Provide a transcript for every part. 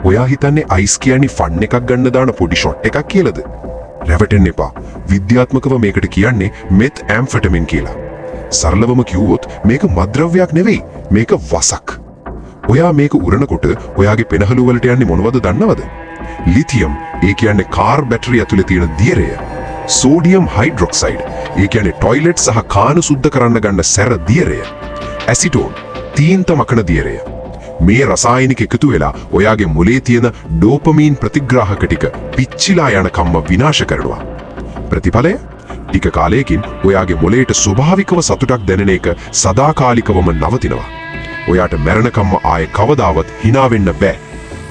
ඔයා හිතන්නේ අයිස් කියන්නේ ෆන් එකක් ගන්න දාන පොඩි ෂොට් එකක් කියලාද? රැවටෙන්න එපා. විද්‍යාත්මකව මේකට කියන්නේ මෙත් ඇම්ෆෙටමින් කියලා. සරලවම කිව්වොත් මේක මත්ද්‍රව්‍යයක් නෙවෙයි. මේක වසක්. ඔයා මේක උරනකොට ඔයාගේ පෙනහළු වලට යන්නේ මොනවද දන්නවද? ලිතියම්, ඒ කියන්නේ කාර් බැටරි ඇතුලේ තියෙන දියරය. සෝඩියම් හයිඩ්‍රොක්සයිඩ්, ඒ කියන්නේ টয়ලට් සහ කාන සුද්ධ කරන්න ගන්න සැර දියරය. ඇසිටෝන්, තීන්ත මකන දියරය. මේ රසායනික එකතු වෙලා ඔයාගේ මොලේ තියෙන ඩෝපමීන් ප්‍රතිග්‍රාහක ටික පිච්චිලා යන කම්ම විනාශ කරනවා. ප්‍රතිඵලය? ටික කාලයකින් ඔයාගේ මොලේට ස්වභාවිකව සතුටක් දැනෙන එක සදාකාලිකවම නවතිනවා. ඔයාට මැරෙනකම්ම ආයේ කවදාවත් hina වෙන්න බෑ.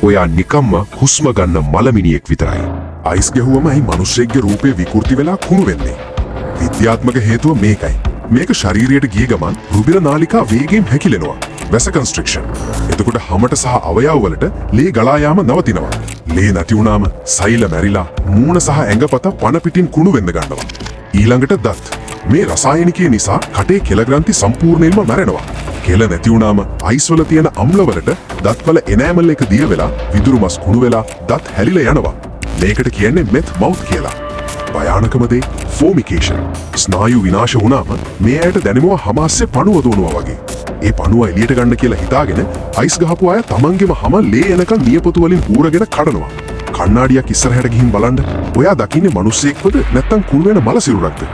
ඔයා නිකම්ම හුස්ම ගන්න මලමිනියෙක් විතරයි. අයිස් ගැහුවම ඇයි මිනිස්සෙක්ගේ රූපේ විකෘති වෙලා කුණු වෙන්නේ? විද්‍යාත්මක හේතුව මේකයි. මේක ශරීරයට ගිය ගමන් රුධිර නාලිකා වේගයෙන් හැකිලෙනවා. වැස කන්ස්ට්‍රික්ෂන්. එතකොට හැමත සහ අවයව වලට ලේ ගලා යාම නවතිනවා. ලේ නැති වුණාම සෛල මැරිලා මූණ සහ ඇඟපත පණ පිටින් කුණු වෙන්න ගන්නවා. ඊළඟට දත්. මේ රසායනිකය නිසා කටේ කෙල ග්‍රන්ථි සම්පූර්ණයෙන්ම මැරෙනවා. කෙල නැති වුණාම අයිස් වල තියෙන අම්ල වලට දත්වල එනෑමල් එක දිය වෙලා විදුරු මස් කුණු වෙලා දත් හැලිලා යනවා. මේකට කියන්නේ මෙත් මවුත් කියලා. භයානකම දේ ෆෝමිකේෂන්. ස්නායු විනාශ වුණාම මේ ඇයට දැනෙනවා හමාස්සේ පණුව දුවනවා වගේ. ඒ පණුව එළියට ගන්න කියලා හිතාගෙන අයිස් ගහපු අය තමන්ගේම හැම ලේ එනකන් නියපොතු වලින් ඌරගෙන කඩනවා. කණ්ණාඩියක් ඉස්සරහට ගිහින් බලන්න ඔයා දකින්නේ මිනිස්සෙක්වද නැත්නම් කුණු වෙන මල සිරුරක්ද?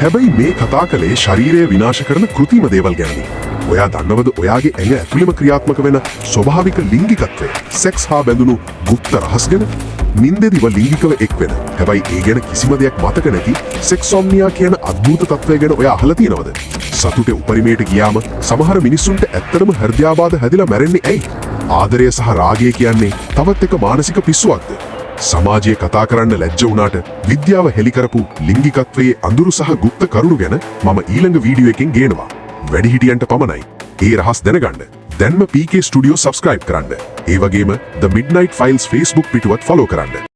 හැබැයි මේ කතා කලේ ශරීරය විනාශ කරන කෘත්‍රිම දේවල් ගැන. ඔයා දන්නවද ඔයාගේ ඇඟ ඇතුළෙම ක්‍රියාත්මක වෙන ස්වභාවික ලිංගිකත්වය, සෙක්ස් හා බැඳුණු গুপ্ত රහස් ගැන? නින්දේදීව ලිංගිකව එක් වෙන. හැබැයි ඒ ගැන කිසිම දෙයක් මතක නැති සෙක්සොම්නියා කියන අద్భుත තත්ත්වය ගැන ඔයා අහලා තියෙනවද? සතුටේ උපරිමයට ගියාම සමහර මිනිස්සුන්ට ඇත්තටම හෘදයාබාධ හැදිලා මැරෙන්නේ ඇයි? ආදරය සහ රාගය කියන්නේ තවත් එක මානසික පිස්සුවක්ද? සමාජයේ කතා කරන්න ලැජ්ජ වුණාට විද්‍යාව හෙළි කරපු ලිංගිකත්වයේ අඳුරු සහ গুপ্ত කරුණු ගැන මම ඊළඟ වීඩියෝ එකෙන් ගේනවා. වැඩිහිටියන්ට පමණයි. ඒ රහස් දැනගන්න දැන්ම PK Studio subscribe කරන්න. ඒ වගේම The Midnight Files Facebook පිටුවත් follow කරන්න.